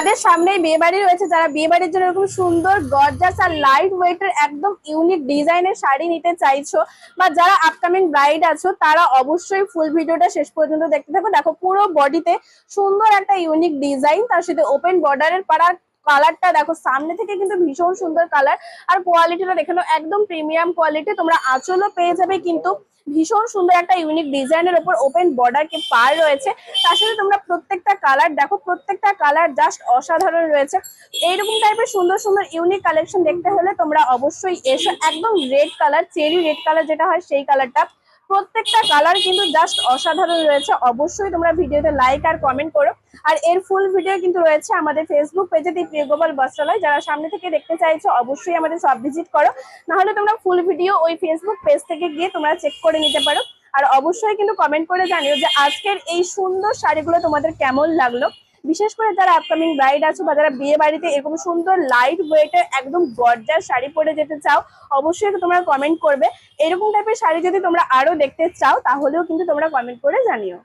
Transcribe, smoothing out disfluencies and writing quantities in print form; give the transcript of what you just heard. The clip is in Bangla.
যাদের সামনেই বিয়ে বাড়ি রয়েছে, যারা বিয়ে বাড়ির জন্য এরকম সুন্দর গর্জাস আর লাইট ওয়েটের একদম ইউনিক ডিজাইনের শাড়ি নিতে চাইছো, বা যারা আপকামিং ব্রাইড আছো, তারা অবশ্যই ফুল ভিডিওটা শেষ পর্যন্ত দেখতে থাকো। দেখো পুরো বডিতে সুন্দর একটা ইউনিক ডিজাইন, তার সাথে ওপেন বর্ডারের পাড়া কালারটা দেখো সামনে থেকে কিন্তু ভীষণ সুন্দর কালার। আর কোয়ালিটিটা দেখে নাও, একদম প্রিমিয়াম কোয়ালিটি। তোমরা আঁচলও পেয়ে যাবে কিন্তু ভীষণ সুন্দর একটা ইউনিক ডিজাইনের উপর ওপেন বর্ডার কে পার রয়েছে। তার সাথে তোমরা প্রত্যেকটা কালার দেখো, প্রত্যেকটা কালার জাস্ট অসাধারণ রয়েছে। এইরকম টাইপের সুন্দর সুন্দর ইউনিক কালেকশন দেখতে হলে তোমরা অবশ্যই এসো। একদম red colour, cherry red colour যেটা হয় সেই কালারটা, প্রত্যেকটা কালার কিন্তু জাস্ট অসাধারণ রয়েছে। অবশ্যই তোমরা ভিডিওতে লাইক আর কমেন্ট করো। আর এর ফুল ভিডিও কিন্তু রয়েছে আমাদের ফেসবুক পেজে, দি প্রিয় গোপাল বস্ত্রালয়। যারা সামনে থেকে দেখতে চাইছো অবশ্যই আমাদের সব ভিজিট করো, না হলে তোমরা ফুল ভিডিও ওই ফেসবুক পেজ থেকে গিয়ে তোমরা চেক করে নিতে পারো। আর অবশ্যই কিন্তু কমেন্ট করে জানিও যে আজকের এই সুন্দর শাড়িগুলো তোমাদের কেমন লাগলো। বিশেষ করে যারা আপকামিং ব্রাইড আছো, বা যারা বিয়ে বাড়িতে এরকম সুন্দর লাইট ওয়েটের একদম গর্জাস শাড়ি পরে যেতে চাও, অবশ্যই তোমরা কমেন্ট করবে। এরকম টাইপের শাড়ি যদি তোমরা আরো দেখতে চাও, তাহলেও কিন্তু তোমরা কমেন্ট করে জানিও।